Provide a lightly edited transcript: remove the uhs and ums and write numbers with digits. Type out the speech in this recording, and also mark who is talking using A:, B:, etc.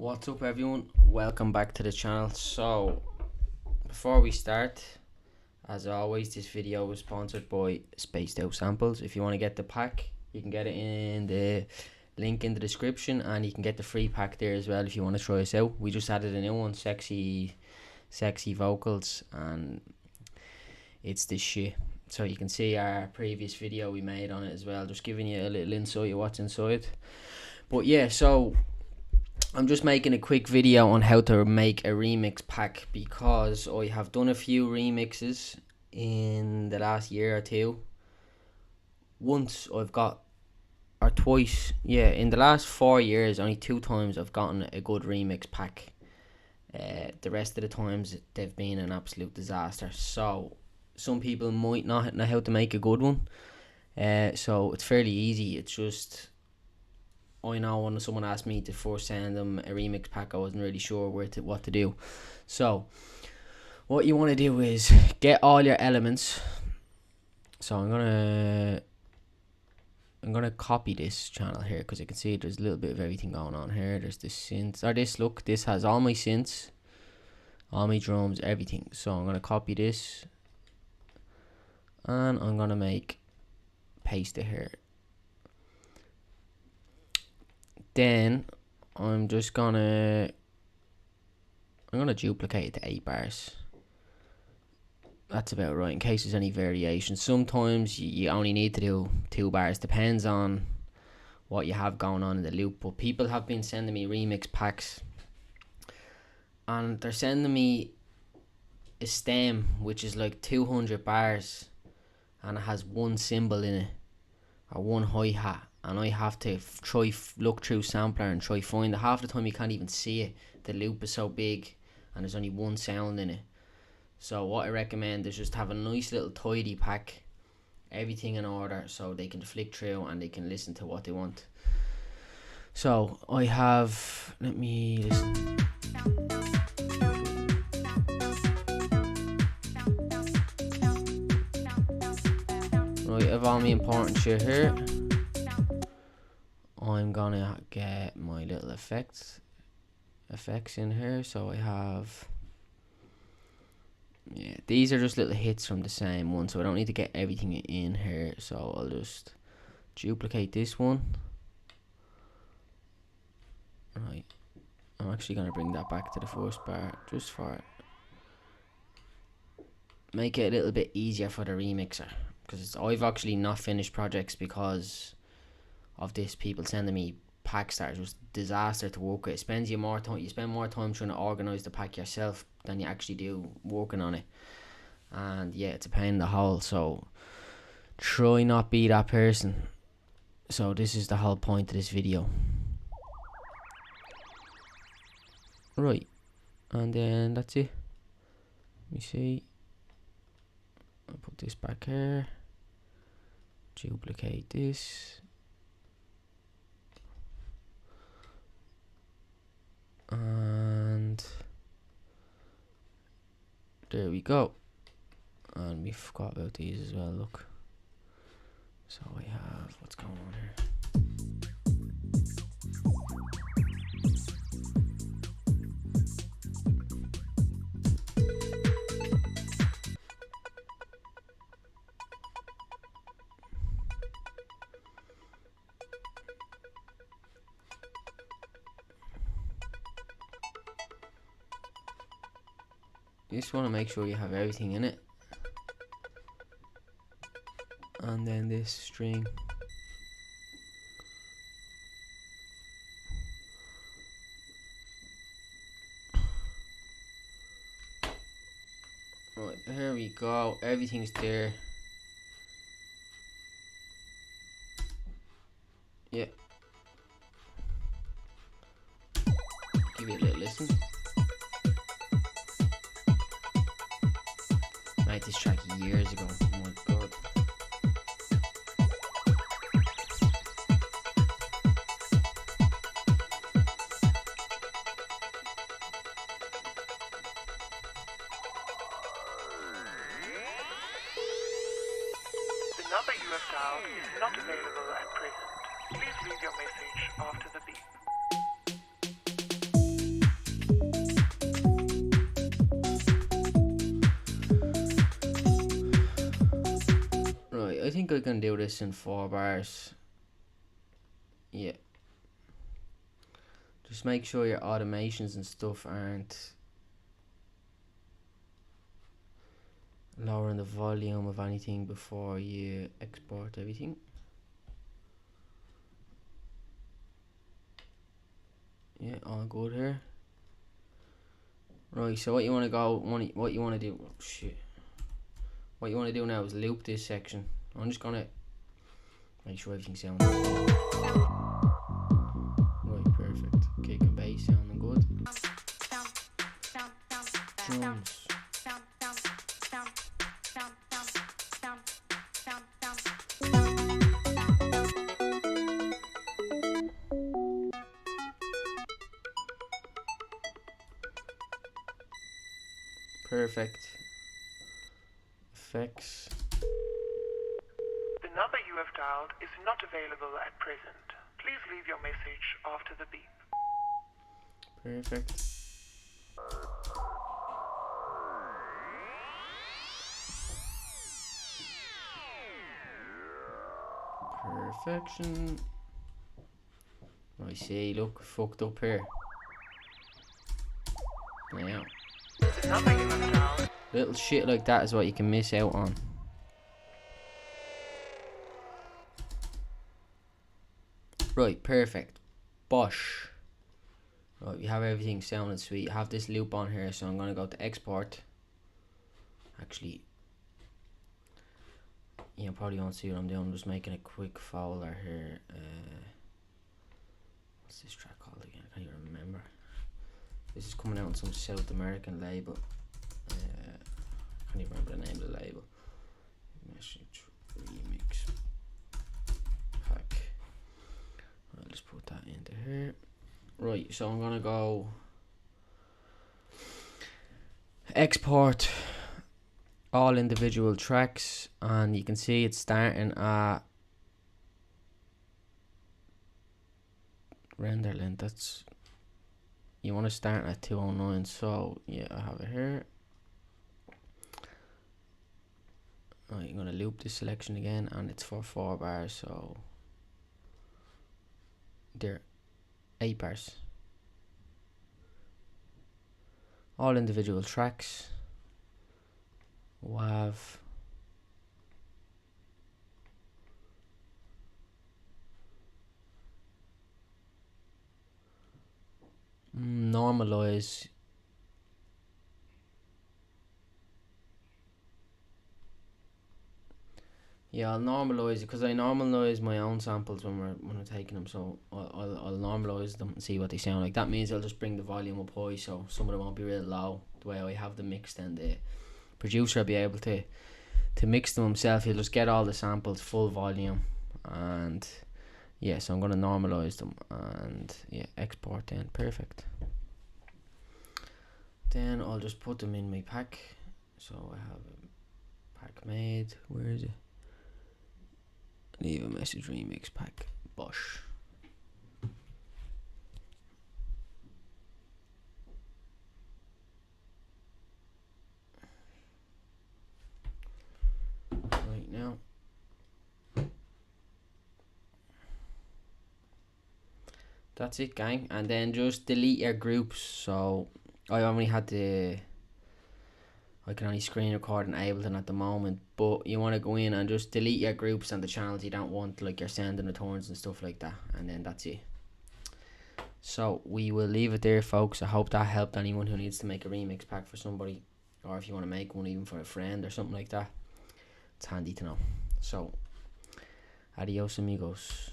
A: What's up everyone, welcome back to the channel. So before we start, as always, this video is sponsored by Spaced Out Samples. If you want to get the pack, you can get it in the link in the description, and you can get the free pack there as well if you want to try us out. We just added a new one, sexy vocals, and it's this shit. So you can see our previous video we made on it as well, just giving you a little insight of what's inside. But yeah, so I'm just making a quick video on how to make a remix pack because I have done a few remixes in the last year or two. Once I've got, or twice, yeah, in the last 4 years, only 2 times I've gotten a good remix pack. The rest of the times they've been an absolute disaster. So some people might not know how to make a good one. So it's fairly easy. It's just, I know when someone asked me to first send them a remix pack, I wasn't really sure what to do. So what you want to do is get all your elements. So I'm gonna copy this channel here because you can see there's a little bit of everything going on here. There's the synths, or this has all my synths, all my drums, everything. So I'm gonna copy this and I'm gonna paste it here. Then I'm gonna duplicate it to 8 bars. That's about right, in case there's any variation. Sometimes you only need to do 2 bars, depends on what you have going on in the loop. But people have been sending me remix packs, and they're sending me a stem which is like 200 bars, and it has one cymbal in it, or one hi-hat, and I have to look through sampler and try find it. Half the time you can't even see it, the loop is so big and there's only one sound in it. So what I recommend is just have a nice little tidy pack, everything in order, so they can flick through and they can listen to what they want. So I have, let me listen. Right, I have all my important shit here. I'm gonna get my little effects in here. So I have, yeah, these are just little hits from the same one, so I don't need to get everything in here. So I'll just duplicate this one. Right, I'm actually gonna bring that back to the first bar just for make it a little bit easier for the remixer, because I've actually not finished projects because of this. People sending me packs that are just disaster to work with. You spend more time trying to organize the pack yourself than you actually do working on it, and yeah, it's a pain in the hole. So try not be that person. So this is the whole point of this video. Right, and then that's it. Let me see, I'll put this back here, duplicate this, and there we go. And we forgot about these as well, look. So we have, what's going on here? You just want to make sure you have everything in it. And then this string. Right, here we go. Everything's there. Yeah. Give it a little listen. Made this track years ago. Oh my god.
B: The number you have dialed is not available at present. Please leave your message after the beep.
A: think I can do this in 4 bars. Yeah. Just make sure your automations and stuff aren't lowering the volume of anything before you export everything. Yeah, all good here. Right, so what you want to do, oh shit. What you want to do now is loop this section. I'm just gonna make sure everything sounds right, perfect. Kick and bass sounding good. Drums. Perfect. Effects.
B: The number you have dialed is not available at present. Please leave your message after the beep.
A: Perfect. Perfection. I see, look, fucked up here. Now.
B: The number you have dialed.
A: Little shit like that is what you can miss out on. Right, perfect. Bosh. Right, we have everything sounding sweet. I have this loop on here, so I'm going to go to export. Actually, you probably won't see what I'm doing. I'm just making a quick folder here. What's this track called again? I can't even remember. This is coming out on some South American label. I can't even remember the name of the label. Message remix pack. I'll just put that into here. Right, so I'm gonna go export all individual tracks, and you can see it's starting at render length. That's, you want to start at 209. So yeah, I have it here. Right, I'm gonna loop this selection again, and it's for 4 bars, so there, 8 bars. All individual tracks. WAV. Normalize. Yeah, I'll normalize it because I normalize my own samples when we're taking them. So I'll normalize them and see what they sound like. That means I'll just bring the volume up high, so some of them won't be real low the way I have them mixed, and the producer will be able to mix them himself. He'll just get all the samples full volume, and yeah, so I'm gonna normalize them and yeah, export then. Perfect. Then I'll just put them in my pack. So I have a pack made. Where is it? Leave a message remix pack. Bosh. Right now. That's it, gang. And then just delete your groups. So I only had the, I can only screen record in Ableton at the moment, but you want to go in and just delete your groups and the channels you don't want, like your sending returns and stuff like that, and then that's it. So we will leave it there, folks. I hope that helped anyone who needs to make a remix pack for somebody, or if you want to make one even for a friend or something like that. It's handy to know. So adios amigos.